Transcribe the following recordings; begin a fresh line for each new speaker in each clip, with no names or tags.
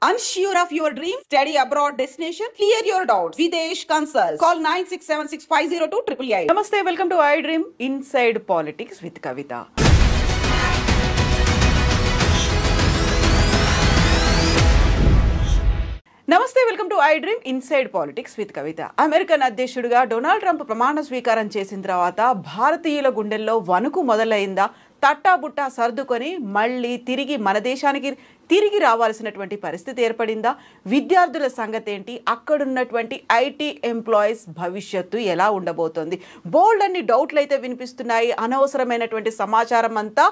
Unsure of your dream? Study abroad destination? Clear your doubts. Videsh Consult. Call 9676502888. Namaste, welcome to iDream Inside Politics with Kavita. నమస్తే, welcome to iDream inside politics with Kavitha. American అధ్యక్షుడిగా Donald Trump ప్రమాణ స్వీకారం చేసిన తర్వాత భారతీయుల గుండెల్లో వణుకు మొదలైందా? తట్టాబుట్టా సర్దుకొని మళ్ళీ తిరిగి మన దేశానికి తిరిగి రావాల్సినటువంటి పరిస్థితి ఏర్పడిందా? విద్యార్థుల సంగతి ఏంటి? అక్కడున్నటువంటి ఐటీ ఎంప్లాయీస్ భవిష్యత్తు ఎలా ఉండబోతోంది? బోల్డ్ అన్ని డౌట్లు అయితే వినిపిస్తున్నాయి. అనవసరమైనటువంటి సమాచారం అంతా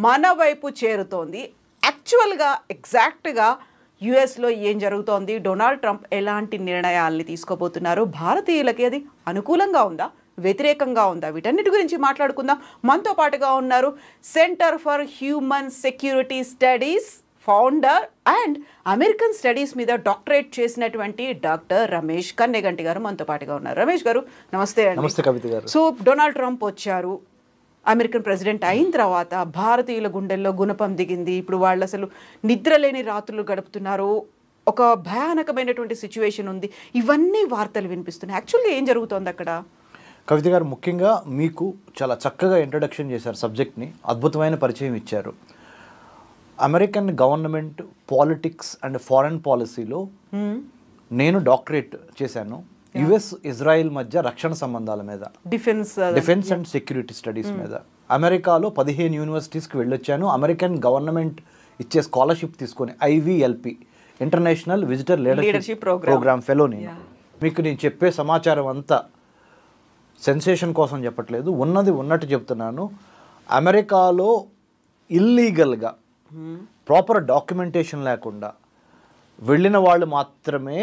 మన వైపు చేరుతోంది. యాక్చువల్గా ఎగ్జాక్ట్గా యుఎస్లో ఏం జరుగుతోంది? డొనాల్డ్ ట్రంప్ ఎలాంటి నిర్ణయాల్ని తీసుకోబోతున్నారు? భారతీయులకి అది అనుకూలంగా ఉందా, వ్యతిరేకంగా ఉందా? వీటన్నిటి గురించి మాట్లాడుకుందాం. మనతో పాటుగా ఉన్నారు centre for human security studies founder and American studies మీద డాక్టరేట్ చేసినటువంటి డాక్టర్ రమేష్ కన్నెగంటి గారు మనతో పాటుగా ఉన్నారు. రమేష్ గారు నమస్తే అండి.
నమస్తే కవిత గారు.
సో డొనాల్డ్ ట్రంప్ వచ్చారు, అమెరికన్ ప్రెసిడెంట్ అయిన తర్వాత భారతీయుల గుండెల్లో గుణపం దిగింది. ఇప్పుడు వాళ్ళు అసలు నిద్రలేని రాత్రులు గడుపుతున్నారు. ఒక భయానకమైనటువంటి సిచ్యువేషన్ ఉంది. ఇవన్నీ వార్తలు వినిపిస్తున్నాయి. యాక్చువల్గా ఏం జరుగుతోంది అక్కడ?
కవిత గారు, ముఖ్యంగా మీకు చాలా చక్కగా ఇంట్రడక్షన్ చేశారు సబ్జెక్ట్ని, అద్భుతమైన పరిచయం ఇచ్చారు. American government politics and foreign పాలసీలో నేను డాక్టరేట్ చేశాను. యుఎస్ ఇజ్రాయిల్ మధ్య రక్షణ సంబంధాల మీద, డిఫెన్స్ అండ్ సెక్యూరిటీ స్టడీస్ మీద. అమెరికాలో 15 యూనివర్సిటీస్కి వెళ్ళొచ్చాను. అమెరికన్ గవర్నమెంట్ ఇచ్చే స్కాలర్షిప్ తీసుకొని IVLP international visitor leadership programme fellow. మీకు నేను చెప్పే సమాచారం అంతా సెన్సేషన్ కోసం చెప్పట్లేదు, ఉన్నది ఉన్నట్టు చెప్తున్నాను. అమెరికాలో ఇల్లీగల్గా ప్రాపర్ డాక్యుమెంటేషన్ లేకుండా వెళ్ళిన వాళ్ళు మాత్రమే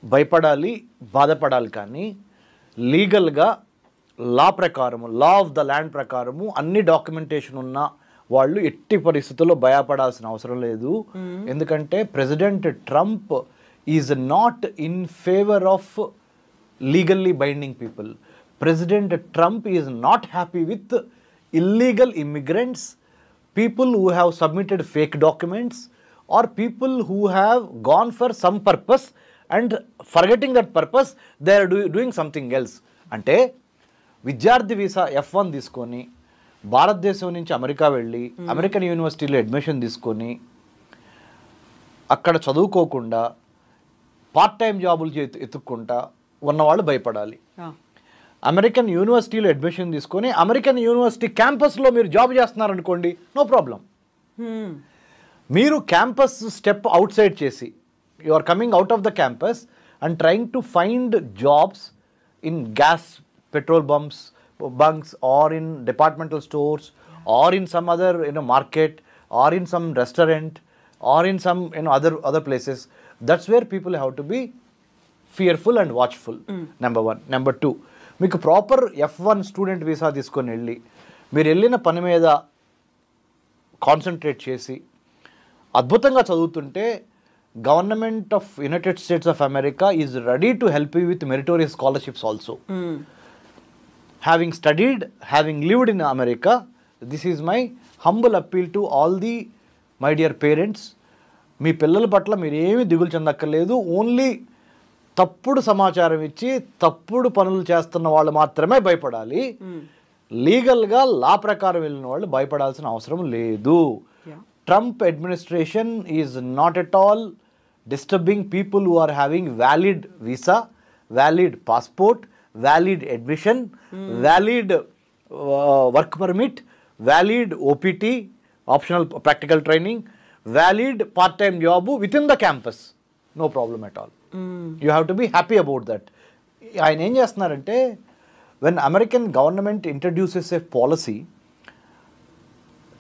భయపడాలి, బాధపడాలి. కానీ లీగల్గా లా ప్రకారము, లా ఆఫ్ ద ల్యాండ్ ప్రకారము అన్ని డాక్యుమెంటేషన్ ఉన్న వాళ్ళు ఎట్టి పరిస్థితుల్లో భయపడాల్సిన అవసరం లేదు. ఎందుకంటే president Trump is not in favour of legally binding people. President Trump is not happy with illegal immigrants, people who have submitted fake documents, or people who have gone for some purpose and forgetting that purpose they are doing something else. అంటే విద్యార్థి visa F1 తీసుకొని భారతదేశం నుంచి America వెళ్ళి American యూనివర్సిటీలో admission తీసుకొని అక్కడ చదువుకోకుండా పార్ట్ టైం జాబులు ఎత్తుక్కుంటా ఉన్నవాళ్ళు భయపడాలి. అమెరికన్ యూనివర్సిటీలో అడ్మిషన్ తీసుకొని అమెరికన్ యూనివర్సిటీ క్యాంపస్లో మీరు జాబ్ చేస్తున్నారనుకోండి, నో ప్రాబ్లం. మీరు క్యాంపస్ స్టెప్ అవుట్ సైడ్ చేసి you are coming out of the campus and trying to find jobs in gas petrol bunks or in departmental stores or in some other market or in some restaurant or in some other places. That's where people have to be fearful and watchful. Number 1. Number 2, మీకు proper F1 student visa తీసుకొని వెళ్ళి మీరు వెళ్ళిన పని మీద concentrate చేసి అద్భుతంగా చదువుతుంటే government of United States of America is ready to help you with meritorious scholarships also. Having studied, having lived in America, this is my humble appeal to all the my dear parents. మీ పిల్లల పట్ల మీరు ఏమీ దిగులు చెందక్కర్లేదు. Only తప్పుడు సమాచారం ఇచ్చి తప్పుడు పనులు చేస్తున్న వాళ్ళు మాత్రమే భయపడాలి. లీగల్గా లా ప్రకారం వెళ్ళిన వాళ్ళు భయపడాల్సిన అవసరం లేదు. Trump administration is not at all disturbing people who are having valid visa, valid passport, valid admission, valid work permit, valid OPT optional practical training, valid part time job with in the campus. No problem at all. You have to be happy about that. ఆయన ఏం చేస్తున్నారంటే, when American government introduces a policy,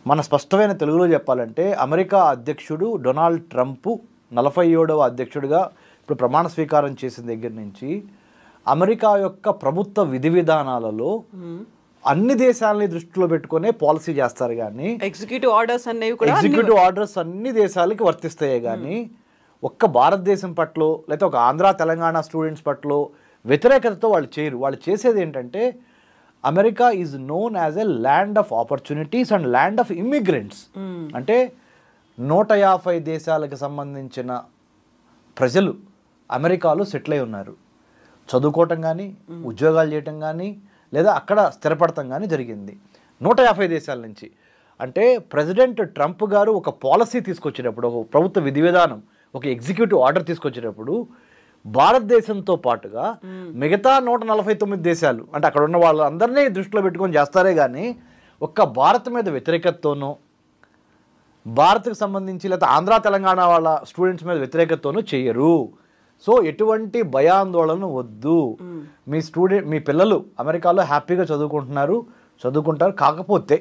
మన స్పష్టమైన తెలుగులో చెప్పాలంటే America అధ్యక్షుడు Donald Trump 47వ అధ్యక్షుడిగా ఇప్పుడు ప్రమాణ స్వీకారం చేసిన దగ్గర నుంచి అమెరికా యొక్క ప్రభుత్వ విధి విధానాలలో అన్ని దేశాలని దృష్టిలో పెట్టుకునే పాలసీ చేస్తారు. కానీ ఎగ్జిక్యూటివ్ ఆర్డర్స్ అన్ని దేశాలకి వర్తిస్తాయి. కానీ ఒక్క భారతదేశం పట్ల లేకపోతే ఒక ఆంధ్ర తెలంగాణ స్టూడెంట్స్ పట్ల వ్యతిరేకతతో వాళ్ళు చేయరు. వాళ్ళు చేసేది ఏంటంటే, America is known as a land of opportunities and land of immigrants. అంటే 150 దేశాలకు సంబంధించిన ప్రజలు అమెరికాలో సెటిల్ అయి ఉన్నారు. చదువుకోవటం కానీ, ఉద్యోగాలు చేయటం కానీ, లేదా అక్కడ స్థిరపడటం కానీ జరిగింది 150 దేశాల నుంచి. అంటే ప్రెసిడెంట్ ట్రంప్ గారు ఒక పాలసీ తీసుకొచ్చేటప్పుడు, ఒక ప్రభుత్వ విధి విధానం, ఒక ఎగ్జిక్యూటివ్ ఆర్డర్ తీసుకొచ్చేటప్పుడు భారతదేశంతో పాటుగా మిగతా 149 దేశాలు, అంటే అక్కడ ఉన్న వాళ్ళందరినీ దృష్టిలో పెట్టుకొని చేస్తారే కానీ ఒక్క భారత్ మీద వ్యతిరేకతతోనో, భారత్కు సంబంధించి లేదా ఆంధ్ర తెలంగాణ వాళ్ళ స్టూడెంట్స్ మీద వ్యతిరేకతతోనూ చేయరు. సో ఎటువంటి భయాందోళన వద్దు. మీ పిల్లలు అమెరికాలో హ్యాపీగా చదువుకుంటారు. కాకపోతే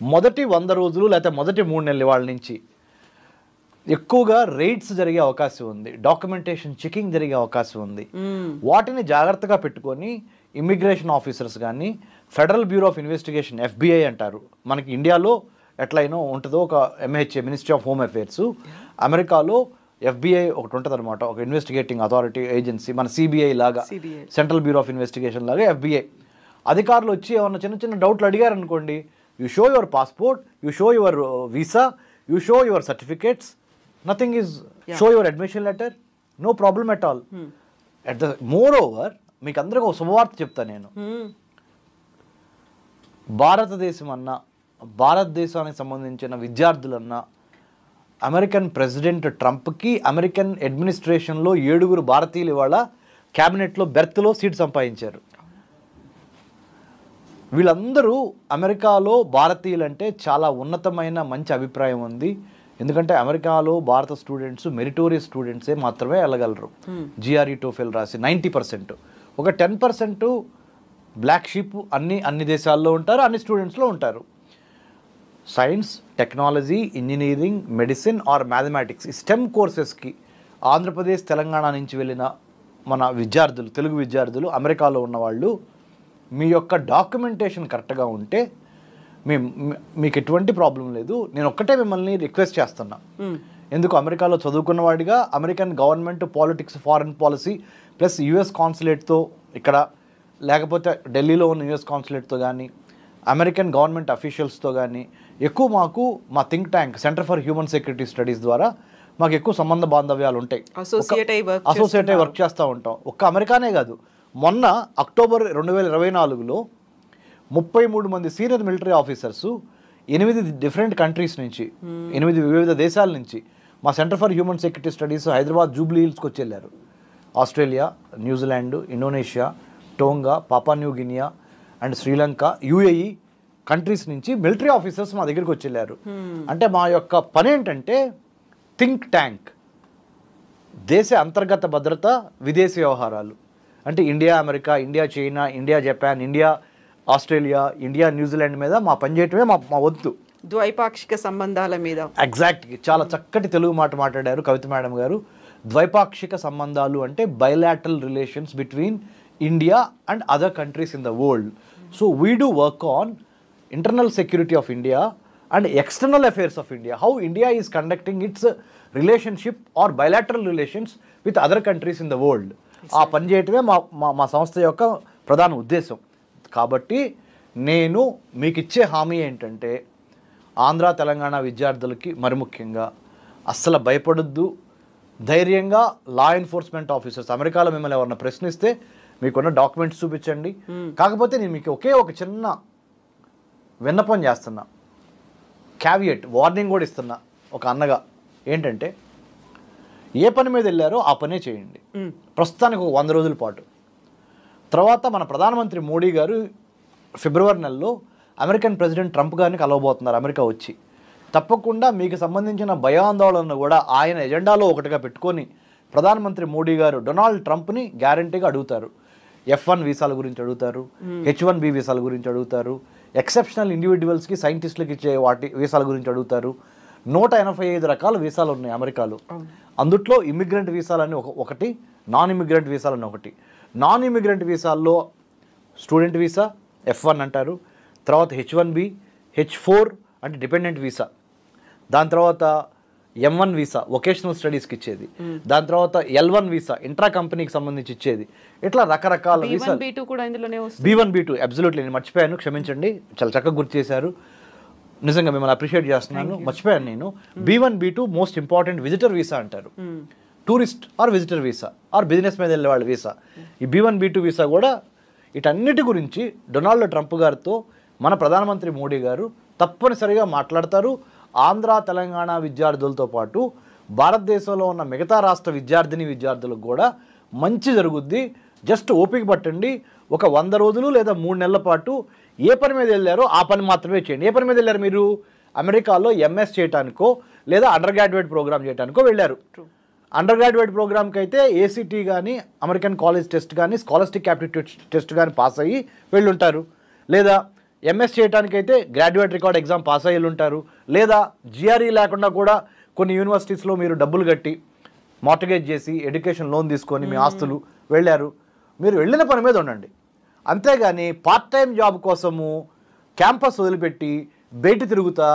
మొదటి 100 రోజులు లేకపోతే మొదటి 3 నెలల వాళ్ళ నుంచి ఎక్కువగా రైడ్స్ జరిగే అవకాశం ఉంది, డాక్యుమెంటేషన్ చెకింగ్ జరిగే అవకాశం ఉంది. వాటిని జాగ్రత్తగా పెట్టుకొని ఇమిగ్రేషన్ ఆఫీసర్స్ కానీ, federal bureau of investigation FBI అంటారు, మనకి ఇండియాలో ఎట్లయినా ఉంటుందో ఒక MHA ministry of home affairs, అమెరికాలో FBI ఒకటి ఉంటుంది అనమాట, ఒక ఇన్వెస్టిగేటింగ్ అథారిటీ ఏజెన్సీ, మన CBI లాగా, సెంట్రల్ బ్యూరో ఆఫ్ ఇన్వెస్టిగేషన్ లాగా FBI అధికారులు వచ్చి ఏమన్నా చిన్న డౌట్లు అడిగారు అనుకోండి, you show your passport, you show your visa, you show your certificates, nothing is show your admission letter, no problem at all. More over మీకు అందరికీ ఒక శుభవార్త చెప్తాను నేను. భారతదేశం అన్నా, భారతదేశానికి సంబంధించిన విద్యార్థులన్నా, అమెరికన్ ప్రెసిడెంట్ ట్రంప్కి అమెరికన్ అడ్మినిస్ట్రేషన్లో 7 భారతీయులు ఇవాళ క్యాబినెట్లో బెర్త్లో సీట్ సంపాదించారు. వీళ్ళందరూ అమెరికాలో భారతీయులంటే చాలా ఉన్నతమైన మంచి అభిప్రాయం ఉంది. ఎందుకంటే అమెరికాలో భారత స్టూడెంట్స్ మెరిటోరియస్ స్టూడెంట్సే మాత్రమే వెళ్ళగలరు. GRE TOEFL రాసి 90%, ఒక 10% బ్లాక్ షీప్ అన్ని దేశాల్లో ఉంటారు, అన్ని స్టూడెంట్స్లో ఉంటారు. Science, technology, engineering, medicine or mathematics STEM కోర్సెస్కి ఆంధ్రప్రదేశ్, తెలంగాణ నుంచి వెళ్ళిన మన విద్యార్థులు, తెలుగు విద్యార్థులు అమెరికాలో ఉన్నవాళ్ళు, మీ యొక్క డాక్యుమెంటేషన్ కరెక్ట్గా ఉంటే మీకు ఎటువంటి ప్రాబ్లం లేదు. నేను ఒక్కటే మిమ్మల్ని రిక్వెస్ట్ చేస్తున్నా, ఎందుకు అమెరికాలో చదువుకున్నవాడిగా American government politics, foreign policy plus US కాన్సులేట్తో ఇక్కడ, లేకపోతే ఢిల్లీలో ఉన్న US కాన్సులేట్తో కానీ, అమెరికన్ గవర్నమెంట్ అఫీషియల్స్తో కానీ ఎక్కువ మాకు మా think tank centre for human security studies ద్వారా మాకు ఎక్కువ సంబంధ బాంధవ్యాలు ఉంటాయి, అసోసియేట్ అయి వర్క్ చేస్తూ ఉంటాం. ఒక్క అమెరికానే కాదు, మొన్న అక్టోబర్ 2024లో 33 మంది senior military officers 8 different countries నుంచి, 8 వివిధ దేశాల నుంచి మా Centre for human security Studies Hyderabad Jubilee హిల్స్కి వచ్చి వెళ్ళారు. Australia, New Zealand, Indonesia, Tonga, Papua New Guinea and Sri Lanka, UAE countries నుంచి మిలిటరీ ఆఫీసర్స్ మా దగ్గరికి వచ్చి వెళ్ళారు. అంటే మా యొక్క పని ఏంటంటే థింక్ ట్యాంక్, దేశ అంతర్గత భద్రత, విదేశీ వ్యవహారాలు, అంటే India America, India China, India Japan, India Australia, India New Zealand మీద మా పనిచేయటమే మా వంతు.
ద్వైపాక్షిక సంబంధాల మీద
ఎగ్జాక్ట్గా చాలా చక్కటి తెలుగు మాట మాట్లాడారు కవిత మేడం గారు. ద్వైపాక్షిక సంబంధాలు అంటే bilateral relations between India and other countries in the world. So we do work on internal security of India and external affairs of India, how India is conducting its relationship or bilateral relations with other countries in the world. ఆ పని చేయటమే మా సంస్థ యొక్క ప్రధాన ఉద్దేశం. కాబట్టి నేను మీకు ఇచ్చే హామీ ఏంటంటే, ఆంధ్ర తెలంగాణ విద్యార్థులకి మరి ముఖ్యంగా అస్సలు భయపడొద్దు, ధైర్యంగా లా ఎన్ఫోర్స్మెంట్ ఆఫీసర్స్ అమెరికాలో మిమ్మల్ని ఎవరన్నా ప్రశ్నిస్తే మీకున్న డాక్యుమెంట్స్ చూపించండి. కాకపోతే నేను మీకు ఒక చిన్న విన్నపం చేస్తున్నా, క్యావియట్ వార్నింగ్ కూడా ఇస్తున్నా ఒక అన్నగా, ఏంటంటే ఏ పని మీద వెళ్ళారో ఆ పనే చేయండి ప్రస్తుతానికి ఒక 100 రోజుల పాటు. తర్వాత మన ప్రధానమంత్రి మోడీ గారు ఫిబ్రవరి నెలలో అమెరికన్ ప్రెసిడెంట్ ట్రంప్ గారిని కలవబోతున్నారు అమెరికా వచ్చి. తప్పకుండా మీకు సంబంధించిన భయాందోళనను కూడా ఆయన ఎజెండాలో ఒకటిగా పెట్టుకొని ప్రధానమంత్రి మోడీ గారు డొనాల్డ్ ట్రంప్ని గ్యారంటీగా అడుగుతారు. F1 వీసాల గురించి అడుగుతారు, H1B వీసాల గురించి అడుగుతారు, ఎక్సెప్షనల్ ఇండివిజువల్స్కి సైంటిస్టులకి ఇచ్చే వాటి వీసాల గురించి అడుగుతారు. 185 రకాల వీసాలు ఉన్నాయి అమెరికాలో. అందుట్లో ఇమిగ్రెంట్ వీసాలని ఒకటి, నాన్ ఇమిగ్రెంట్ వీసాలని ఒకటి. నాన్ ఇమిగ్రెంట్ వీసాల్లో స్టూడెంట్ వీసా F1 అంటారు, తర్వాత H1B, H4 అంటే డిపెండెంట్ వీసా, దాని తర్వాత M1 వీసా వొకేషనల్ స్టడీస్కి ఇచ్చేది, దాని తర్వాత L1 వీసా ఇంట్రా కంపెనీకి సంబంధించి ఇచ్చేది. ఇట్లా రకరకాల వీసాలు. B1 B2 అబ్సల్యూట్లీ, నేను మర్చిపోయాను, క్షమించండి, చాలా చక్కగా గుర్తు చేశారు. 185 రకాల వీసాలు ఉన్నాయి అమెరికాలో. నిజంగా మిమ్మల్ని అప్రిషియేట్ చేస్తున్నాను. మర్చిపోయాను నేను. B1 B2 most important visitor visa అంటారు. Tourist or visitor visa or business మీద వెళ్ళే వాళ్ళ వీసా. ఈ B1 B2 వీసా కూడా వీటన్నిటి గురించి డొనాల్డ్ ట్రంప్ గారితో మన ప్రధానమంత్రి మోడీ గారు తప్పనిసరిగా మాట్లాడతారు. ఆంధ్ర తెలంగాణ విద్యార్థులతో పాటు భారతదేశంలో ఉన్న మిగతా రాష్ట్ర విద్యార్థులకు కూడా మంచి జరుగుద్ది. జస్ట్ ఓపిక పట్టండి. ఒక 100 రోజులు లేదా 3 నెలల పాటు ఏ పని మీద వెళ్ళారో ఆ పని మాత్రమే చేయండి. ఏ పని మీద వెళ్ళారు మీరు? అమెరికాలో MS చేయడానికో లేదా అండర్ గ్రాడ్యుయేట్ ప్రోగ్రామ్ చేయడానికో వెళ్ళారు. అండర్ గ్రాడ్యుయేట్ ప్రోగ్రామ్కి అయితే ACT కానీ అమెరికన్ కాలేజ్ టెస్ట్ కానీ స్కాలర్స్టిక్ యాప్టిట్యూడ్ టెస్ట్ కానీ పాస్ అయ్యి వెళ్ళుంటారు. లేదా MS చేయడానికైతే గ్రాడ్యుయేట్ రికార్డ్ ఎగ్జామ్ పాస్ అయ్యి ఉంటారు. లేదా GRE లేకుండా కూడా కొన్ని యూనివర్సిటీస్లో మీరు డబ్బులు కట్టి మార్టగేజ్ చేసి ఎడ్యుకేషన్ లోన్ తీసుకొని మీ ఆస్తులు వెళ్ళారు. మీరు వెళ్ళిన పని మీద ఉండండి. అంతేగాని పార్ట్ టైం జాబ్ కోసము క్యాంపస్ వదిలిపెట్టి బయట తిరుగుతా,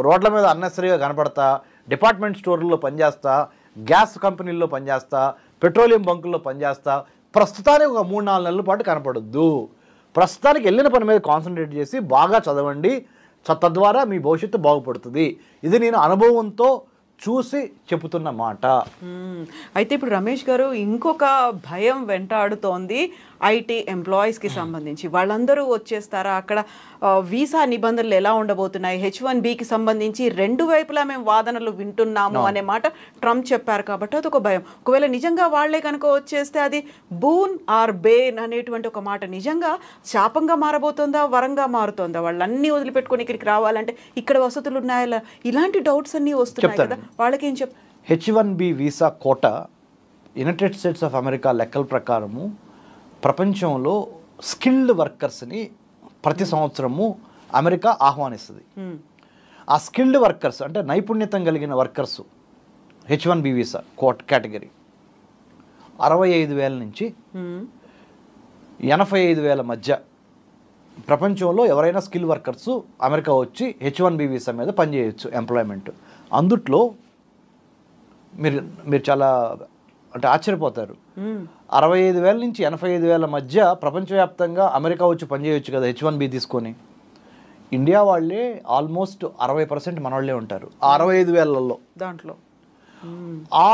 రోడ్ల మీద అన్నెసరీగా కనపడతా, డిపార్ట్మెంట్ స్టోర్లలో పనిచేస్తా, గ్యాస్ కంపెనీల్లో పనిచేస్తా, పెట్రోలియం బంకుల్లో పనిచేస్తా ప్రస్తుతానికి ఒక 3-4 నెలల పాటు కనపడొద్దు. ప్రస్తుతానికి వెళ్ళిన పని మీద కాన్సన్ట్రేట్ చేసి బాగా చదవండి. తద్వారా మీ భవిష్యత్తు బాగుపడుతుంది. ఇది నేను అనుభవంతో చూసి చెబుతున్న మాట.
అయితే ఇప్పుడు రమేష్ గారు ఇంకొక భయం వెంటాడుతోంది ఐటీ ఎంప్లాయీస్కి సంబంధించి. వాళ్ళందరూ వచ్చేస్తారా? అక్కడ వీసా నిబంధనలు ఎలా ఉండబోతున్నాయి? H1Bకి సంబంధించి 2 వైపులా మేము వాదనలు వింటున్నాము అనే మాట ట్రంప్ చెప్పారు కాబట్టి అదొక భయం. ఒకవేళ నిజంగా వాళ్లే కనుక వచ్చేస్తే అది బూన్ ఆర్ బేన్ అనేటువంటి ఒక మాట నిజంగా శాపంగా మారబోతుందా, వరంగా మారుతుందా? వాళ్ళన్నీ వదిలిపెట్టుకొని ఇక్కడికి రావాలంటే ఇక్కడ వసతులు ఉన్నాయా? ఇలాంటి డౌట్స్ అన్నీ వస్తున్నాయి కదా, వాళ్ళకి ఏం
H1B visa Kota United States of America లెక్కల ప్రకారము ప్రపంచంలో స్కిల్డ్ వర్కర్స్ని ప్రతి సంవత్సరము అమెరికా ఆహ్వానిస్తుంది. ఆ స్కిల్డ్ వర్కర్స్ అంటే నైపుణ్యతం కలిగిన వర్కర్స్ H1B వీసా కేటగిరీ 65,000 నుంచి 85,000 మధ్య ప్రపంచంలో ఎవరైనా స్కిల్ వర్కర్స్ అమెరికా వచ్చి H1B వీసా మీద పనిచేయచ్చు ఎంప్లాయ్మెంట్. అందుట్లో మీరు చాలా అంటే ఆశ్చర్యపోతారు. 65,000 నుంచి 85,000 మధ్య ప్రపంచవ్యాప్తంగా అమెరికా వచ్చి పనిచేయచ్చు కదా H1B తీసుకొని. ఇండియా వాళ్ళే ఆల్మోస్ట్ 60% మన వాళ్ళే ఉంటారు. 65,000లో
దాంట్లో
ఆ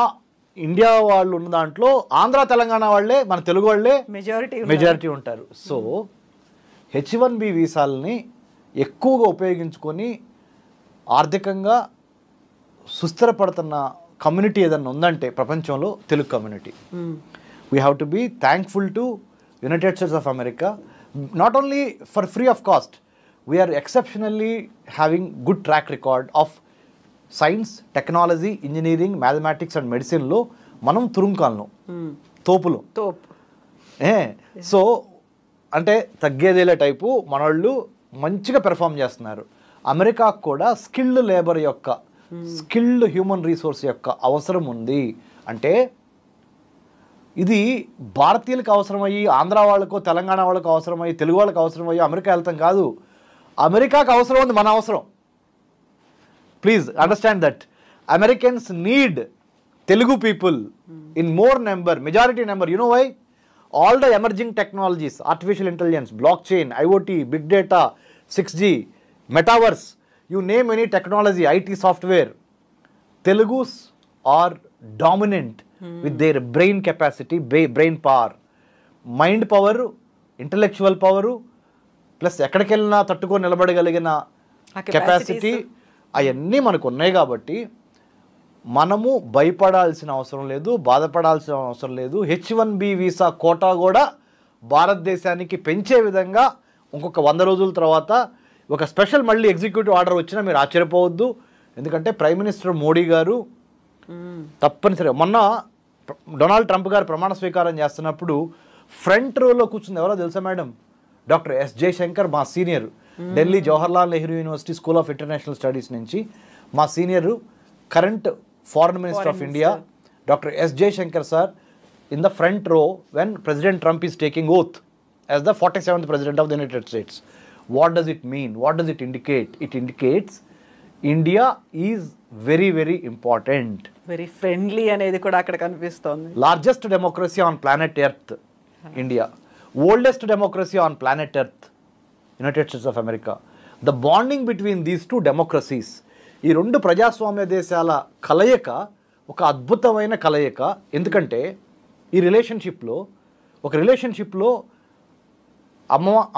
ఇండియా వాళ్ళు ఉన్న దాంట్లో ఆంధ్ర తెలంగాణ వాళ్ళే, మన తెలుగు వాళ్ళే మెజారిటీ ఉంటారు. సో H1B వీసాలని ఎక్కువగా ఉపయోగించుకొని ఆర్థికంగా సుస్థిరపడుతున్న కమ్యూనిటీ ఏదన్నా ఉందంటే ప్రపంచంలో Telugu community. We have to be thankful to United States of America. Not only for free of cost, we are exceptionally having good track record of science, technology, engineering, mathematics and మెడిసిన్లో మనం తురుంకాలను తోపు. So అంటే తగ్గేదేలే type మనోళ్ళు మంచిగా perform చేస్తున్నారు. అమెరికాకు కూడా స్కిల్డ్ లేబర్ యొక్క, స్కిల్డ్ హ్యూమన్ రిసోర్స్ యొక్క అవసరం ఉంది. అంటే ఇది భారతీయులకు అవసరమయ్యి, ఆంధ్ర వాళ్ళకు, తెలంగాణ వాళ్ళకు అవసరమయ్యి, తెలుగు వాళ్ళకి అవసరమయ్యి అమెరికా వెళ్తాం కాదు. అమెరికాకు అవసరం ఉంది మన అవసరం. Please understand that. Americans need Telugu people in more number, majority number. You know why? All the emerging technologies, artificial intelligence, blockchain, IoT, big data, 6G, metaverse, you name any technology, IT software, Telugus are dominant with their brain capacity, brain power, mind power, intellectual power, plus ఎక్కడికెళ్ళినా తట్టుకొని నిలబడగలిగిన capacity అవన్నీ మనకు ఉన్నాయి. కాబట్టి మనము భయపడాల్సిన అవసరం లేదు, బాధపడాల్సిన అవసరం లేదు. H1B వీసా కోటా కూడా భారతదేశానికి పెంచే విధంగా ఇంకొక 100 రోజుల తర్వాత ఒక స్పెషల్ మళ్ళీ ఎగ్జిక్యూటివ్ ఆర్డర్ వచ్చినా మీరు ఆశ్చర్యపోవద్దు. ఎందుకంటే ప్రైమ్ మినిస్టర్ మోడీ గారు తప్పనిసరిగా మొన్న డొనాల్డ్ ట్రంప్ గారు ప్రమాణ స్వీకారం చేస్తున్నప్పుడు ఫ్రంట్ రోలో కూర్చుంది ఎవరో తెలుసా మేడం? Doctor S. జయశంకర్, మా senior, Delhi Jawaharlal Nehru university school of international studies నుంచి మా senior current Foreign Minister of India, Dr. S. Jaishankar sir, in the front row when President Trump is taking oath as the 47th President of the United States. What does it mean? What does it indicate? It indicates India is very, very important.
Very friendly అనేది కూడా అక్కడ కనిపిస్తోంది.
Largest democracy on planet Earth, India. Oldest democracy on planet Earth, United States of America. The bonding between these two democracies, ఈ రెండు ప్రజాస్వామ్య దేశాల కలయిక ఒక అద్భుతమైన కలయిక. ఎందుకంటే ఈ రిలేషన్షిప్లో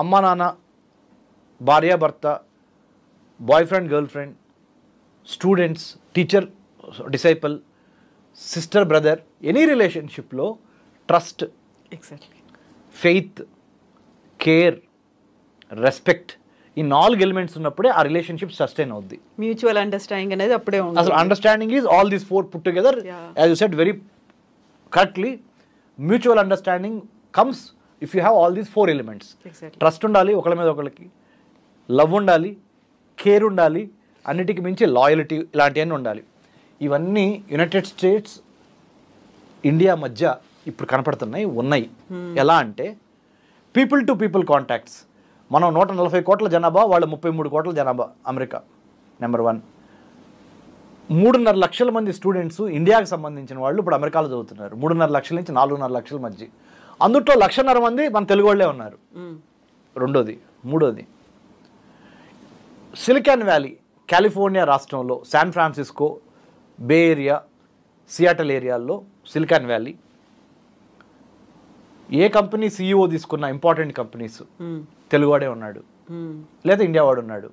అమ్మ నాన్న, భార్యాభర్త, boy friend girl friend, students, teacher disciple, sister brother, any రిలేషన్షిప్లో trust,
exactly,
faith, care, respect, ఈ 4 ఎలిమెంట్స్ ఉన్నప్పుడే ఆ రిలేషన్షిప్ సస్టైన్ అవుద్ది.
మ్యూచువల్ అండర్స్టాండింగ్ అనేది అప్పుడే ఉంది.
అసలు understanding is all these 4 put together. As you said very correctly, mutual understanding comes if you have all these 4 elements. Trust ఉండాలి ఒకళ్ళ మీద ఒకళ్ళకి, లవ్ ఉండాలి, కేర్ ఉండాలి, అన్నిటికీ మించి లాయల్టీ, ఇలాంటివన్నీ ఉండాలి. ఇవన్నీ యునైటెడ్ స్టేట్స్ ఇండియా మధ్య ఇప్పుడు కనపడుతున్నాయి, ఉన్నాయి. ఎలా అంటే పీపుల్ టు పీపుల్ కాంటాక్ట్స్. మనం 140 కోట్ల జనాభా, వాళ్ళు 33 కోట్ల జనాభా. America number 1. 3.5 లక్షల మంది స్టూడెంట్స్ ఇండియాకి సంబంధించిన వాళ్ళు ఇప్పుడు అమెరికాలో చదువుతున్నారు. 3.5 లక్షల నుంచి 4.5 లక్షల మధ్య. అందులో 1.5 మంది మన తెలుగు వాళ్ళే ఉన్నారు. రెండోది. మూడోది, సిలికాన్ వ్యాలీ, కాలిఫోర్నియా రాష్ట్రంలో శాన్ ఫ్రాన్సిస్కో, బే ఏరియా, సియాటల్ ఏరియాల్లో సిలికాన్ వ్యాలీ ఏ కంపెనీ CEO తీసుకున్న ఇంపార్టెంట్ కంపెనీస్ తెలుగువాడే ఉన్నాడు, లేదా ఇండియా వాడు ఉన్నాడు.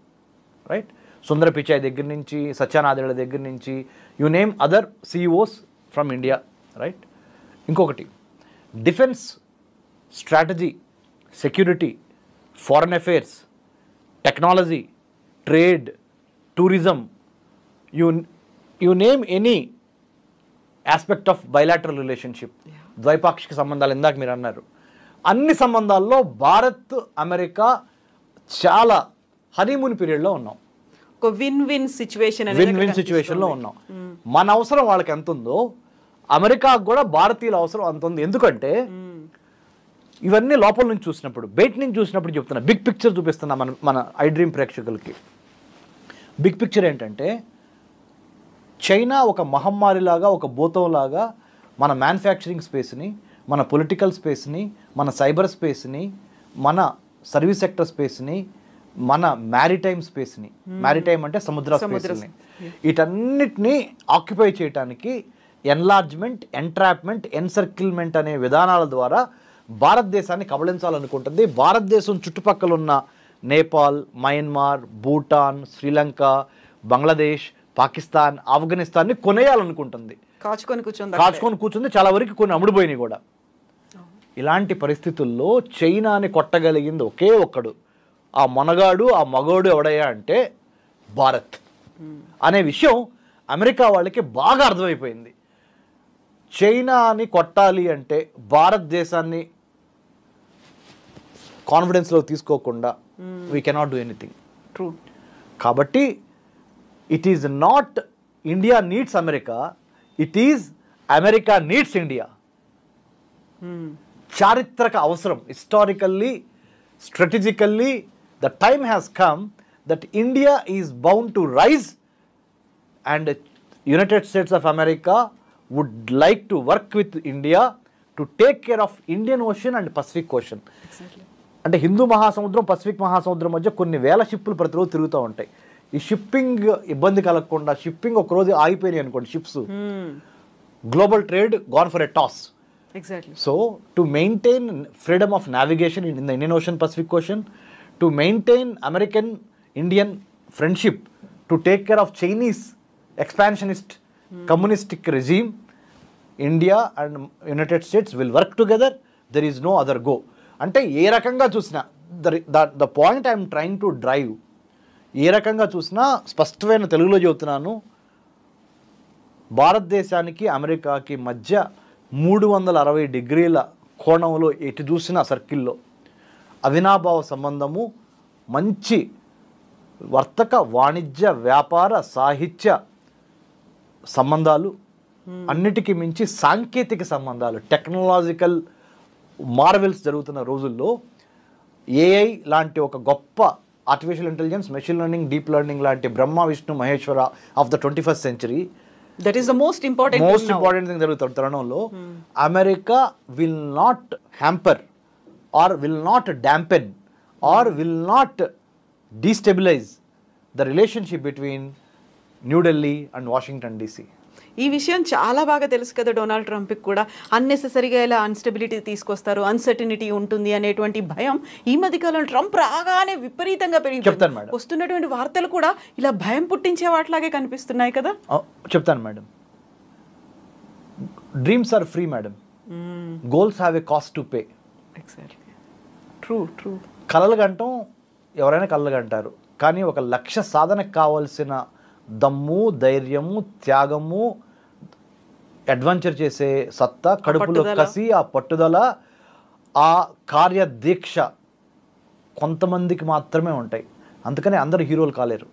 రైట్? సుందర పిచాయ్ దగ్గర నుంచి, సత్యానాదేళ్ల దగ్గర నుంచి, you name other CEOs from India. Right? ఇంకొకటి, defence, strategy, security, foreign affairs, technology, trade, tourism, you name any aspect of bilateral relationship, ద్వైపాక్షిక సంబంధాలు ఇందాక మీరు అన్నారు, అన్ని సంబంధాల్లో భారత్ అమెరికా చాలా హనీమూన్ పీరియడ్లో ఉన్నాం.
ఒక విన్ విన్ సిచ్యువేషన్లో
ఉన్నాం. మన అవసరం వాళ్ళకి ఎంత ఉందో అమెరికాకు కూడా భారతీయుల అవసరం అంత ఉంది. ఎందుకంటే ఇవన్నీ లోపల నుంచి చూసినప్పుడు, బయట నుంచి చూసినప్పుడు చెప్తున్నా, బిగ్ పిక్చర్ చూపిస్తున్నా మన ఐ డ్రీమ్ ప్రేక్షకులకి. బిగ్ పిక్చర్ ఏంటంటే చైనా ఒక మహమ్మారిలాగా, ఒక భూతంలాగా మన మ్యానుఫ్యాక్చరింగ్ స్పేస్ని, మన పొలిటికల్ స్పేస్ని, మన సైబర్ స్పేస్ని, మన సర్వీస్ సెక్టర్ స్పేస్ని, మన మ్యారిటైమ్ స్పేస్ని, మ్యారిటైమ్ అంటే సముద్ర స్పేస్ని, వీటన్నిటినీ ఆక్యుపై చేయడానికి ఎన్లార్జ్మెంట్, ఎంట్రాప్మెంట్, ఎన్సర్కిల్మెంట్ అనే విధానాల ద్వారా భారతదేశాన్ని కబళించాలనుకుంటుంది. భారతదేశం చుట్టుపక్కల ఉన్న నేపాల్, మయన్మార్, భూటాన్, శ్రీలంక, బంగ్లాదేశ్, పాకిస్తాన్, ఆఫ్ఘనిస్తాన్ని కొనేయాలనుకుంటుంది. కాచుకొని కూర్చుంది. చాలా వరకు కొన్ని అమ్ముడుపోయినాయి కూడా. ఇలాంటి పరిస్థితుల్లో చైనాని కొట్టగలిగింది ఒకే ఒక్కడు, ఆ మొనగాడు, ఆ మగోడు ఎవడయ్యా అంటే భారత్ అనే విషయం అమెరికా వాళ్ళకి బాగా అర్థమైపోయింది. చైనాని కొట్టాలి అంటే భారతదేశాన్ని కాన్ఫిడెన్స్లో తీసుకోకుండా we cannot do anything.
True.
కాబట్టి it is not India needs America, it is America needs India. చారిత్రక అవసరం, historically, strategically the time has come that India is bound to rise and United States of America would like to work with India to take care of Indian Ocean and Pacific Ocean. అంటే హిందూ మహాసముద్రం, Pacific మహాసముద్రం మధ్య కొన్ని వేల షిప్పులు ప్రతిరోజు తిరుగుతూ ఉంటాయి. ఈ షిప్పింగ్ ఇబ్బంది కలగకుండా, షిప్పింగ్ ఒక రోజు ఆగిపోయినాయి అనుకోండి ships, global trade gone for a toss. So to maintain freedom of navigation in the Indian ocean, Pacific ocean, to maintain American Indian friendship, to take care of Chinese expansionist communistic regime, India and United States will work together. There is no other go. అంటే ఏ రకంగా చూసినా the point I am trying to drive, ఏ రకంగా చూసినా స్పష్టమైన తెలుగులో చెబుతున్నాను, భారతదేశానికి అమెరికాకి మధ్య 360 డిగ్రీల కోణంలో ఎటు చూసిన సర్కిల్లో అవినాభావ సంబంధము, మంచి వర్తక, వాణిజ్య, వ్యాపార, సాహిత్య సంబంధాలు, అన్నిటికీ మించి సాంకేతిక సంబంధాలు, టెక్నాలజికల్ మార్వెల్స్ జరుగుతున్న రోజుల్లో ఏఐ లాంటి ఒక గొప్ప artificial intelligence, machine learning, deep learning లాంటి Brahma Vishnu Maheshwara of the 21st century,
that is the most important
thing జరుగుతున్న తరుణంలో America will not hamper or will not dampen or will not destabilize the relationship between New Delhi and Washington DC.
ఈ విషయం చాలా బాగా తెలుసు కదా Donald ట్రంప్కి కూడా. అన్నెసెసరీగా ఇలా అన్స్టెబిలిటీ తీసుకొస్తారు, అన్సర్టనిటీ ఉంటుంది అనేటువంటి భయం ఈ మధ్యకాలంలో ట్రంప్ రాగానే విపరీతంగా
చెప్తాను మేడం.
వస్తున్నటువంటి వార్తలు కూడా ఇలా భయం పుట్టించే వాటిలాగే కనిపిస్తున్నాయి కదా.
చెప్తాను madam. Dreams are free madam, goals have a cost to pay.
Exactly, true true.
కలలు గంటం ఎవరైనా కలలు గంటారు, కానీ ఒక లక్ష్య సాధనకు కావాల్సిన దమ్ము, ధైర్యము, త్యాగము, అడ్వెంచర్ చేసే సత్తా, కడుపులో కసి, ఆ పట్టుదల, ఆ కార్యదీక్ష కొంతమందికి మాత్రమే ఉంటాయి. అందుకని అందరూ హీరోలు కాలేరు.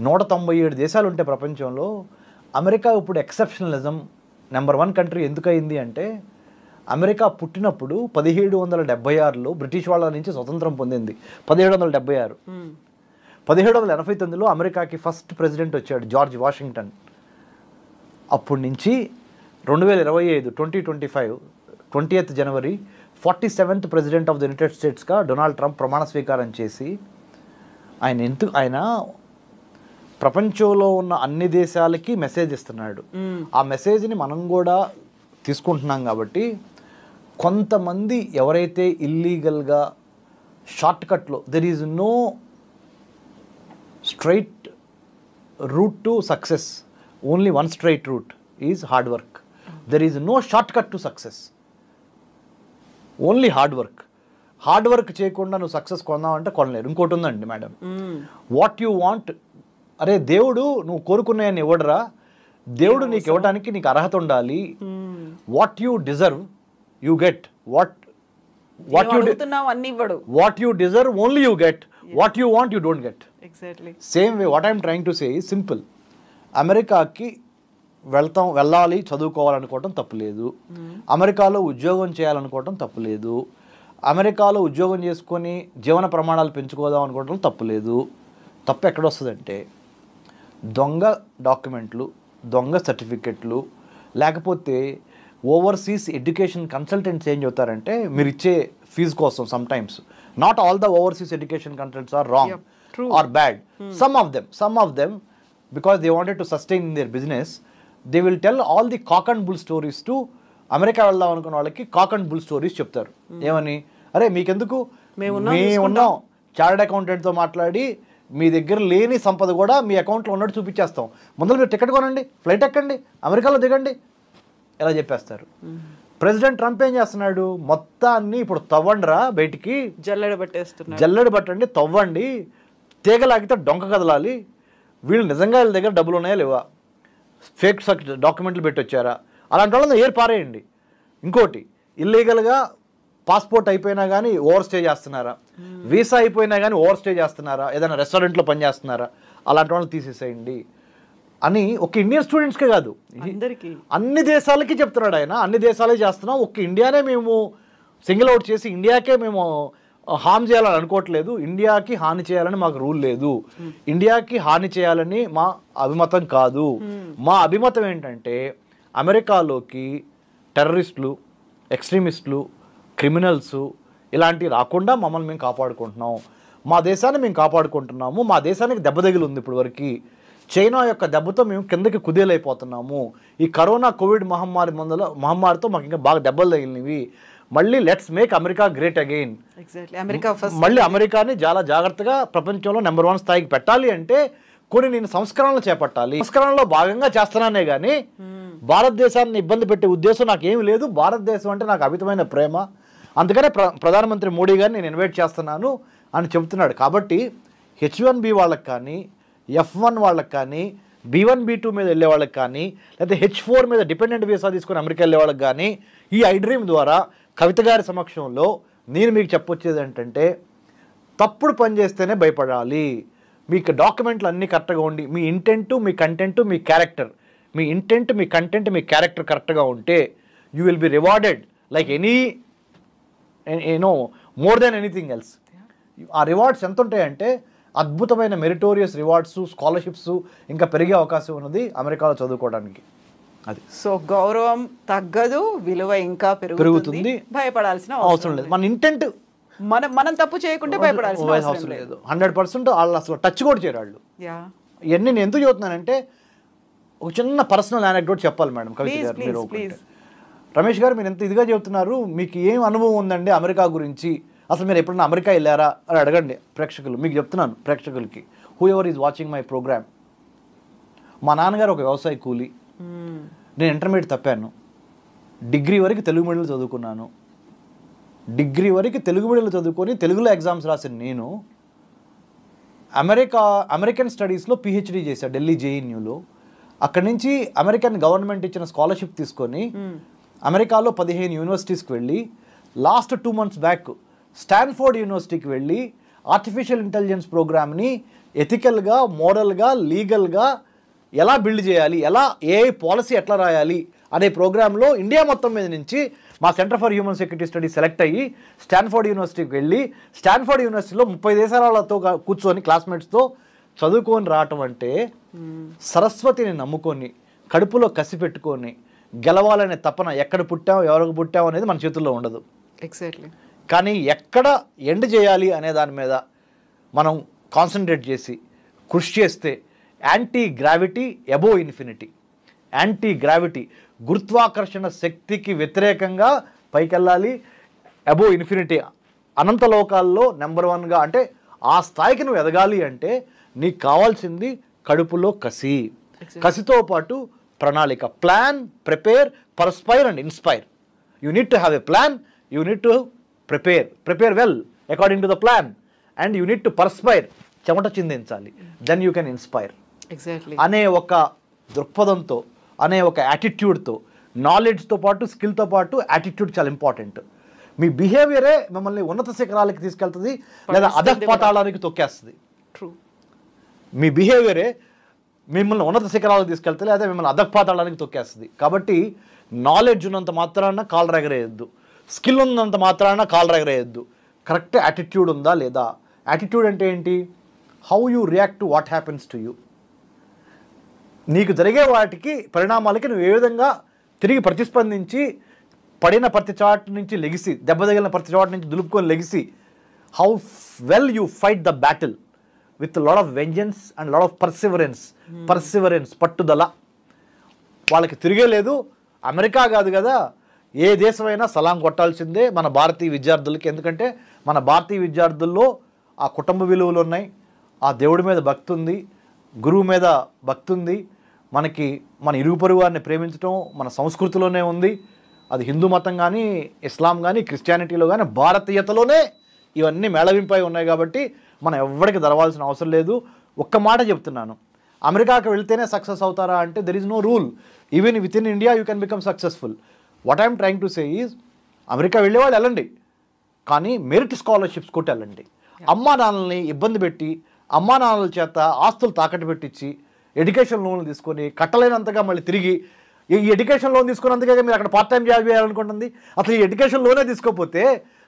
197 దేశాలు ఉంటాయి ప్రపంచంలో. అమెరికా ఇప్పుడు ఎక్సెప్షనలిజం నెంబర్ 1 కంట్రీ ఎందుకయింది అంటే, అమెరికా పుట్టినప్పుడు 1776లో బ్రిటిష్ వాళ్ళ నుంచి స్వతంత్రం పొందింది. 1776. 1789లో అమెరికాకి ఫస్ట్ ప్రెసిడెంట్ వచ్చాడు, జార్జ్ వాషింగ్టన్. అప్పటి నుంచి 2025 2025 20th జనవరి 47th president of the United స్టేట్స్గా డొనాల్డ్ ట్రంప్ ప్రమాణ స్వీకారం చేసి ఆయన ప్రపంచంలో ఉన్న అన్ని దేశాలకి మెసేజ్ ఇస్తున్నాడు. ఆ మెసేజ్ని మనం కూడా తీసుకుంటున్నాం. కాబట్టి కొంతమంది ఎవరైతే ఇల్లీగల్గా షార్ట్కట్లో, there is no straight route to success, only one straight route is hard work. There is no shortcut to success, only hard work. Hard work చేయకుండా నువ్వు సక్సెస్ కొన్నావంటే కొనలేరు. ఇంకోటి ఉందండి మేడం, వాట్ యు వాంట్. అరే దేవుడు నువ్వు కోరుకున్నాయని ఇవ్వడరా, దేవుడు నీకు ఇవ్వడానికి నీకు అర్హత ఉండాలి. What you deserve you get, what you deserve only you get, what you want you don't get.
Exactly
same way what I'm trying to say is simple. అమెరికాకి వెళ్ళాలి, చదువుకోవాలనుకోవటం తప్పులేదు. అమెరికాలో ఉద్యోగం చేయాలనుకోవటం తప్పులేదు. అమెరికాలో ఉద్యోగం చేసుకొని జీవన ప్రమాణాలు పెంచుకోదాం అనుకోవటం తప్పులేదు. తప్పు ఎక్కడొస్తుందంటే, దొంగ డాక్యుమెంట్లు, దొంగ సర్టిఫికెట్లు, లేకపోతే ఓవర్సీస్ ఎడ్యుకేషన్ కన్సల్టెంట్స్ ఏం చెప్తారంటే, మీరు ఇచ్చే ఫీజు కోసం sometimes, not all the overseas education consultants are wrong or bad. Some of them, because they wanted to sustain their business, they will tell all the cock and bull stories to America వెళ్దాం అనుకున్న వాళ్ళకి. Cock and bull stories చెప్తారు. ఏమని, అరే మీకెందుకు, మేము ఉన్నాం, chartered అకౌంటెంట్తో మాట్లాడి మీ దగ్గర లేని సంపద కూడా మీ అకౌంట్లో ఉన్నట్టు చూపించేస్తాం, ముందర మీరు టికెట్ కొనండి, ఫ్లైట్ ఎక్కండి, అమెరికాలో దిగండి, ఇలా చెప్పేస్తారు. ప్రెసిడెంట్ ట్రంప్ ఏం చేస్తున్నాడు, మొత్తాన్ని ఇప్పుడు తవ్వండిరా, బయటికి జల్లెడ పట్టండి, తవ్వండి, తీగలాగితే డొంక కదలాలి, వీళ్ళు నిజంగా వీళ్ళ దగ్గర డబ్బులు ఉన్నాయా లేవా, ఫేక్ డాక్యుమెంట్లు పెట్టి వచ్చారా, అలాంటి వాళ్ళని ఏర్ పారేయండి. ఇంకోటి, ఇల్లీగల్గా పాస్పోర్ట్ అయిపోయినా కానీ ఓవర్ స్టే చేస్తున్నారా, వీసా అయిపోయినా కానీ ఓవర్ స్టే చేస్తున్నారా, ఏదైనా రెస్టారెంట్లో పనిచేస్తున్నారా, అలాంటి వాళ్ళని తీసేసేయండి అని ఒక ఇండియన్ స్టూడెంట్స్కే కాదు, అన్ని దేశాలకి చెప్తున్నాడు ఆయన. అన్ని దేశాలే చేస్తున్నాం, ఒక్క ఇండియానే మేము సింగిల్ అవుట్ చేసి ఇండియాకే మేము హామ్ చేయాలని అనుకోవట్లేదు, ఇండియాకి హాని చేయాలని మాకు రూల్ లేదు, ఇండియాకి హాని చేయాలని మా అభిమతం కాదు. మా అభిమతం ఏంటంటే, అమెరికాలోకి టెర్రరిస్టులు, ఎక్స్ట్రీమిస్టులు, క్రిమినల్స్ ఇలాంటివి రాకుండా మమ్మల్ని మేము కాపాడుకుంటున్నాం, మా దేశాన్ని మేము కాపాడుకుంటున్నాము, మా దేశానికి దెబ్బ తగిలి ఉంది ఇప్పటి వరకు, చైనా యొక్క దెబ్బతో మేము కిందకి కుదేలైపోతున్నాము, ఈ కరోనా కోవిడ్ మహమ్మారితో మాకు ఇంకా బాగా దెబ్బలు తగిలినవి, మళ్ళీ let's make America great again. మళ్ళీ అమెరికాని చాలా జాగ్రత్తగా ప్రపంచంలో నెంబర్ 1 స్థాయికి పెట్టాలి అంటే కొన్ని నేను సంస్కరణలు చేపట్టాలి. సంస్కరణలో భాగంగా చేస్తున్నానే కానీ భారతదేశాన్ని ఇబ్బంది పెట్టే ఉద్దేశం నాకేమీ లేదు. భారతదేశం అంటే నాకు అమితమైన ప్రేమ, అందుకనే ప్రధానమంత్రి మోడీ గారిని నేను ఇన్వైట్ చేస్తున్నాను అని చెబుతున్నాడు. కాబట్టి H1B వాళ్ళకి కానీ, F1 వాళ్ళకి కానీ, B1 B2 మీద వెళ్ళే వాళ్ళకి కానీ, లేకపోతే H4 మీద డిపెండెంట్ వీసా తీసుకొని అమెరికా వెళ్ళే వాళ్ళకి కానీ ఈ ఐ డ్రీమ్ ద్వారా కవిత గారి సమక్షంలో నేను మీకు చెప్పొచ్చేది ఏంటంటే, తప్పుడు పని చేస్తేనే భయపడాలి. మీకు డాక్యుమెంట్లు అన్నీ కరెక్ట్గా ఉండి, మీ ఇంటెంట్, మీ కంటెంట్, మీ క్యారెక్టర్, మీ ఇంటెంట్, మీ కంటెంట్, మీ క్యారెక్టర్ కరెక్ట్గా ఉంటే you will be rewarded like more than anything else. ఆ రివార్డ్స్ ఎంత ఉంటాయంటే అద్భుతమైన మెరిటోరియస్ రివార్డ్స్, స్కాలర్షిప్స్ ఇంకా పెరిగే అవకాశం ఉన్నది అమెరికాలో చదువుకోవడానికి. అది
సో గౌరవం తగ్గదు, విలువ ఇంకా పెరుగుతుంది, భయపడాల్సిన అవసరం లేదు.
మన ఇంటెంట్
మనం తప్పు చేయకుంటే భయపడాల్సిన అవసరం లేదు.
100% వాళ్ళు అసలు టచ్ కూడా చేయరు వాళ్ళు. ఇవన్నీ నేను ఎందుకు చెబుతున్నానంటే ఒక చిన్న పర్సనల్ యానెక్డోట్ చెప్పాలి మేడం కవిత గారు. మీరు రమేష్ గారు మీరు ఎంత ఇదిగా చెబుతున్నారు, మీకు ఏం అనుభవం ఉందండి అమెరికా గురించి, అసలు మీరు ఎప్పుడన్నా అమెరికా వెళ్ళారా అని అడగండి ప్రేక్షకులు. మీకు చెప్తున్నాను ప్రేక్షకులకి, whoever is watching my programme. మా నాన్నగారు ఒక వ్యవసాయ కూలి, నేను ఇంటర్మీడియట్ తప్పాను, డిగ్రీ వరకు తెలుగు మీడియంలో చదువుకున్నాను. డిగ్రీ వరకు తెలుగు మీడియంలో చదువుకొని తెలుగులో ఎగ్జామ్స్ రాసిన నేను అమెరికన్ స్టడీస్లో పిహెచ్డీ చేశాను ఢిల్లీ జేఎన్యూలో. అక్కడి నుంచి అమెరికన్ గవర్నమెంట్ ఇచ్చిన స్కాలర్షిప్ తీసుకొని అమెరికాలో 15 యూనివర్సిటీస్కి వెళ్ళి లాస్ట్ 2 months బ్యాక్ స్టాన్ఫోర్డ్ యూనివర్సిటీకి వెళ్ళి ఆర్టిఫిషియల్ ఇంటెలిజెన్స్ ప్రోగ్రామ్ని ఎథికల్గా, మోరల్గా, లీగల్గా ఎలా బిల్డ్ చేయాలి, ఎలా ఏఐ పాలసీ ఎట్లా రాయాలి అనే ప్రోగ్రాంలో ఇండియా మొత్తం మీద నుంచి మా Centre for human security studies select అయ్యి స్టాన్ఫోర్డ్ యూనివర్సిటీకి వెళ్ళి స్టాన్ఫోర్డ్ యూనివర్సిటీలో 30 దేశాలతో కూర్చొని క్లాస్మేట్స్తో చదువుకొని రావటం అంటే సరస్వతిని నమ్ముకొని కడుపులో కసి పెట్టుకొని గెలవాలనే తపన, ఎక్కడ పుట్టాం ఎవరికి పుట్టాం అనేది మన చేతుల్లో ఉండదు.
ఎగ్జాక్ట్లీ. కానీ
ఎక్కడ ఎండ్ చేయాలి అనే దాని మీద మనం కాన్సన్ట్రేట్ చేసి కృషి చేస్తే anti gravity above infinity, anti gravity గురుత్వాకర్షణ శక్తికి వ్యతిరేకంగా పైకెళ్ళాలి, అబోవ్ ఇన్ఫినిటీ అనంత లోకాల్లో నెంబర్ 1గా, అంటే ఆ స్థాయికి నువ్వు ఎదగాలి అంటే నీకు కావాల్సింది కడుపులో కసి, కసితో పాటు ప్రణాళిక. Plan, prepare, perspire and inspire. You need to have a plan, you need to prepare well according to the plan, and you need to perspire, చెమట చిందించాలి, దెన్ యూ కెన్ ఇన్స్పైర్ అనే ఒక దృక్పథంతో, అనే ఒక యాటిట్యూడ్తో, నాలెడ్జ్తో పాటు స్కిల్తో పాటు యాటిట్యూడ్ చాలా ఇంపార్టెంట్. మీ బిహేవియరే మిమ్మల్ని ఉన్నత శిఖరాలకి తీసుకెళ్తుంది లేదా అధఃపాతాళానికి తొక్కేస్తుంది. మీ బిహేవియరే మిమ్మల్ని ఉన్నత శిఖరాలకు తీసుకెళ్తే లేదా మిమ్మల్ని అధఃపాతాళానికి తొక్కేస్తుంది. కాబట్టి నాలెడ్జ్ ఉన్నంత మాత్రాన కాలు ఎగరేయద్దు, స్కిల్ ఉన్నంత మాత్రాన కాలు ఎగరేయద్దు. కరెక్ట్ యాటిట్యూడ్ ఉందా లేదా? యాటిట్యూడ్ అంటే ఏంటి? How you react to what happens to you. నీకు జరిగే వాటికి పరిణామాలకి నువ్వు ఏ విధంగా తిరిగి ప్రతిస్పందించి పడిన ప్రతి చాటు నుంచి లెగిసి, దెబ్బ తగిలిన ప్రతి చాటు నుంచి దులుపుకొని లెగిసి, how well you fight the battle with lot of vengeance and lot of Perseverance, పట్టుదల. వాళ్ళకి తిరిగే లేదు. అమెరికా కాదు కదా, ఏ దేశమైనా సలాం కొట్టాల్సిందే మన భారతీయ విద్యార్థులకి. ఎందుకంటే మన భారతీయ విద్యార్థుల్లో ఆ కుటుంబ విలువలు ఉన్నాయి, ఆ దేవుడి మీద భక్తి ఉంది, గురువు మీద భక్తి ఉంది, మనకి మన ఇరుగు పొరుగు వారిని ప్రేమించడం మన సంస్కృతిలోనే ఉంది. అది హిందూ మతం కానీ, ఇస్లాం కానీ, క్రిస్టియానిటీలో కానీ, భారతీయతలోనే ఇవన్నీ మేళవింపై ఉన్నాయి. కాబట్టి మనం ఎవ్వడికి దరవాల్సిన అవసరం లేదు. ఒక్క మాట చెప్తున్నాను, అమెరికాకి వెళ్తేనే సక్సెస్ అవుతారా అంటే there is no rule. Even with in India you can become successful. What I'm trying to say is, America వెళ్ళేవాళ్ళు వెళ్ళండి, కానీ మెరిట్ స్కాలర్షిప్స్ కొట్టి వెళ్ళండి. అమ్మా నాన్నల్ని ఇబ్బంది పెట్టి, అమ్మా నాన్నల చేత ఆస్తులు తాకట్టు పెట్టించి ఎడ్యుకేషన్ లోన్లు తీసుకొని కట్టలేనంతగా మళ్ళీ తిరిగి ఈ ఎడ్యుకేషన్ లోన్ తీసుకున్నందుకే మీరు అక్కడ పార్ట్ టైం జాబ్ చేయాలనుకుంటుంది. అసలు ఈ ఎడ్యుకేషన్ లోనే తీసుకోకపోతే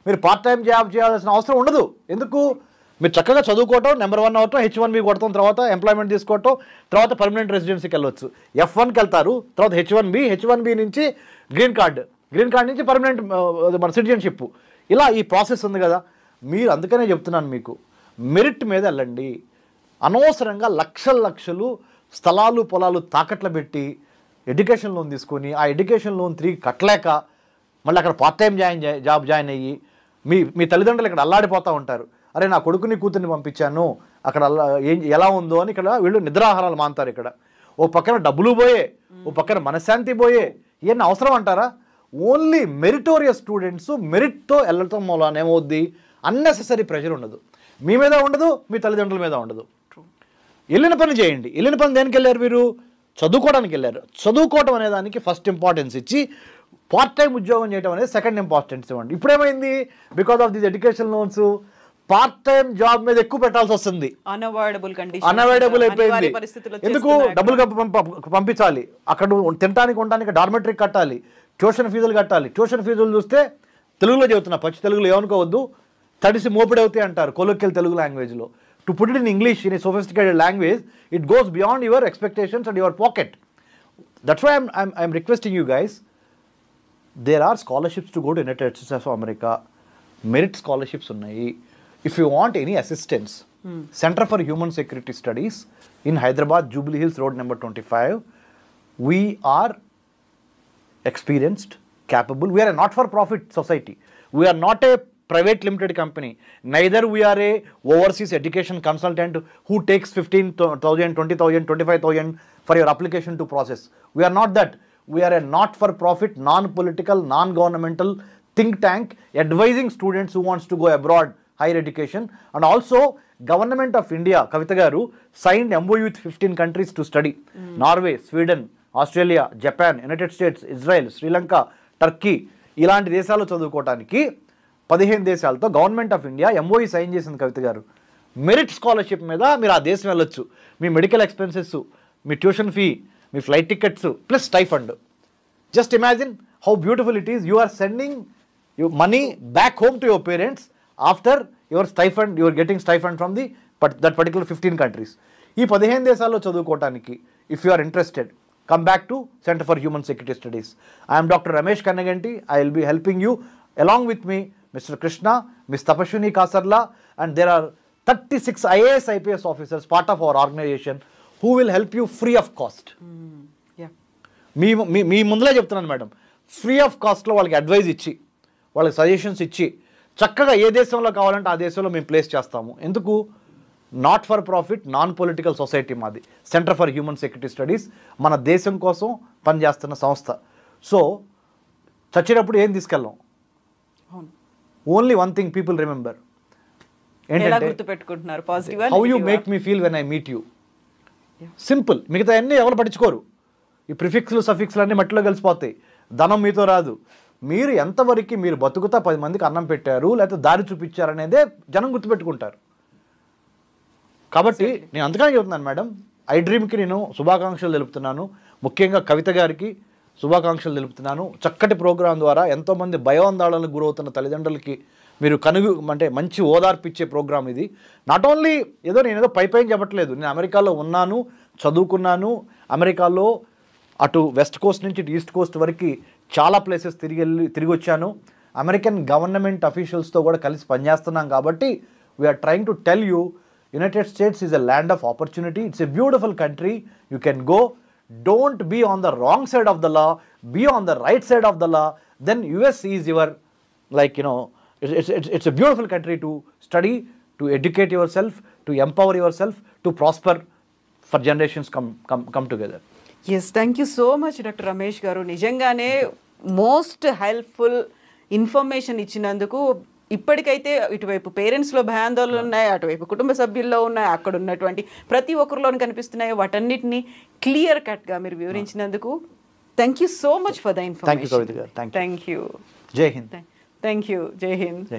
మీరు పార్ట్ టైం జాబ్ చేయాల్సిన అవసరం ఉండదు. ఎందుకు? మీరు చక్కగా చదువుకోవటం, నెంబర్ 1 అవటం, H1B కొడతాం, తర్వాత ఎంప్లాయ్మెంట్ తీసుకోవటం, తర్వాత పర్మనెంట్ రెసిడెన్సీకి వెళ్ళొచ్చు. F1కి వెళ్తారు, తర్వాత H1B నుంచి గ్రీన్ కార్డ్ నుంచి పర్మనెంట్ మన సిటిజన్షిప్. ఇలా ఈ ప్రాసెస్ ఉంది కదా. మీరు అందుకనే చెప్తున్నాను మీకు, మెరిట్ మీద వెళ్ళండి. అనవసరంగా లక్షలు స్థలాలు పొలాలు తాకట్లు పెట్టి ఎడ్యుకేషన్ లోన్ తీసుకొని ఆ ఎడ్యుకేషన్ లోన్ తిరిగి కట్టలేక మళ్ళీ అక్కడ పార్ట్ టైం జాబ్ జాయిన్ అయ్యి మీ తల్లిదండ్రులు ఇక్కడ అల్లాడిపోతూ ఉంటారు. అరే నా కొడుకుని కూతుర్ని పంపించాను అక్కడ ఎలా ఉందో అని ఇక్కడ వీళ్ళు నిద్రాహారాలు మాంతారు. ఇక్కడ ఓ పక్కన డబ్బులు పోయే, ఓ పక్కన మనశ్శాంతి పోయే. ఇవన్నీ అవసరం అంటారా? ఓన్లీ మెరిటోరియస్ స్టూడెంట్స్ మెరిట్తో వెళ్ళటం మూలన ఏమవుద్ది, అన్నెసెసరీ ప్రెషర్ ఉండదు, మీ మీద ఉండదు, మీ తల్లిదండ్రుల మీద ఉండదు. వెళ్ళిన పని చేయండి. వెళ్ళిన పని దేనికి వెళ్ళారు? మీరు చదువుకోవడానికి వెళ్ళారు. చదువుకోవటం అనే దానికి ఫస్ట్ ఇంపార్టెన్స్ ఇచ్చి పార్ట్ టైం ఉద్యోగం చేయడం అనేది సెకండ్ ఇంపార్టెన్స్ ఇవ్వండి. ఇప్పుడేమైంది, because of this education loans part time job మీద ఎక్కువ పెట్టాల్సి వస్తుంది. అన్అవాయిడబుల్ అయిపోయింది. ఎందుకు? డబ్బులు పంపించాలి, అక్కడ తినడానికి ఉండడానికి డార్మెటరీ కట్టాలి, ట్యూషన్ ఫీజులు కట్టాలి. ట్యూషన్ ఫీజులు చూస్తే తెలుగులో చెబుతున్నా, పచ్చి తెలుగులో ఏమనుకోవద్దు, తడిసి మోపిడవుతాయి అంటారు కొలోక్యల్ తెలుగు లాంగ్వేజ్లో. To put it in English in a sophisticated language, it goes beyond your expectations and your pocket. That's why I'm requesting you guys, there are scholarships to go to United States of America. Merit scholarships ఉన్నాయి. If you want any assistance, centre for human security studies in Hyderabad, Jubilee Hills road number 25, we are experienced, capable. We are a not-for-profit society. We are not a private limited company. Neither we are a overseas education consultant who takes 15,000, 20,000, 25,000 for your application to process. We are not that. We are a not-for-profit, non-political, non-governmental think tank advising students who wants to go abroad, higher education. And also, Government of India, Kavita Garu, signed MOU with 15 countries to study. Norway, Sweden, Australia, Japan, United States, Israel, Sri Lanka, Turkey ఇలాంటి దేశాలు చదువుకోవడానికి 15 దేశాలతో government of India MOU sign చేసింది కవిత గారు. Merit scholarship మీద మీరు ఆ దేశం వెళ్ళొచ్చు. మీ మెడికల్ ఎక్స్పెన్సెస్, మీ ట్యూషన్ ఫీ, మీ flight tickets plus stipend. Just imagine how beautiful it is. You are sending money back home to your parents after your stipend, your getting stipend from the that particular 15 countries. ఈ 15 దేశాల్లో చదువుకోవడానికి if you are interested, come back to Center for Human Security Studies. I am Dr. Ramesh Kannaganti. I will be helping you. Along with me, Mr. Krishna, Ms. Tapashwini Kasarla, and there are 36 IAS, IPS officers, part of our organization, who will help you free of cost. మీ ముందులే చెప్తున్నాను madam, free of కాస్ట్లో వాళ్ళకి advise ఇచ్చి, వాళ్ళకి suggestions ఇచ్చి, చక్కగా ఏ దేశంలో కావాలంటే ఆ దేశంలో మేము ప్లేస్ చేస్తాము. ఎందుకు? Not for profit, non political society మాది, centre for human security studies. మన దేశం కోసం పనిచేస్తున్న సంస్థ. సో చచ్చేటప్పుడు ఏం తీసుకెళ్ళాం? Only one thing people remember. ఏంటంటే how you make me feel when I meet you. Simple. మిగతా అన్నీ ఎవరు పట్టించుకోరు. ఈ ప్రిఫిక్స్లు సఫిక్స్లు అన్నీ మట్టిలో కలిసిపోతాయి. ధనం మీతో రాదు. మీరు ఎంతవరకు మీరు బతుకుతా 10 మందికి అన్నం పెట్టారు లేకపోతే దారి చూపించారు అనేదే జనం గుర్తుపెట్టుకుంటారు. కాబట్టి నేను అందుకనే చెబుతున్నాను మేడం, ఐ డ్రీమ్కి నేను శుభాకాంక్షలు తెలుపుతున్నాను. ముఖ్యంగా కవిత గారికి శుభాకాంక్షలు తెలుపుతున్నాను. చక్కటి ప్రోగ్రాం ద్వారా ఎంతోమంది భయోందాళనకు గురవుతున్న తల్లిదండ్రులకి మీరు అంటే మంచి ఓదార్పిచ్చే ప్రోగ్రాం ఇది. నాట్ ఓన్లీ నేను పైన చెప్పట్లేదు. నేను అమెరికాలో ఉన్నాను, చదువుకున్నాను. అమెరికాలో అటు వెస్ట్ కోస్ట్ నుంచి ఇటు ఈస్ట్ కోస్ట్ వరకు చాలా ప్లేసెస్ తిరిగి వచ్చాను. అమెరికన్ గవర్నమెంట్ అఫీషియల్స్తో కూడా కలిసి పనిచేస్తున్నాం. కాబట్టి we are trying to tell you, United States is a land of opportunity. It's a beautiful country. You can go. Don't be on the wrong side of the law. Be on the right side of the law. Then US is your, it's a beautiful country to study, to educate yourself, to empower yourself, to prosper for generations come together.
Yes, thank you so much, Dr. Ramesh garu. నిజంగానే most helpful information ఇచ్చినందుకు. ఇప్పటికైతే ఇటువైపు పేరెంట్స్లో భయాందోళనలు ఉన్నాయి, అటువైపు కుటుంబ సభ్యుల్లో ఉన్నాయి, అక్కడ ఉన్నటువంటి ప్రతి ఒక్కరిలోనూ కనిపిస్తున్నాయి. వాటన్నిటిని క్లియర్ కట్గా మీరు వివరించినందుకు thank you so much for the information.
Thank you.
Thank you.
Jai Hind.
Thank you. Jai Hind.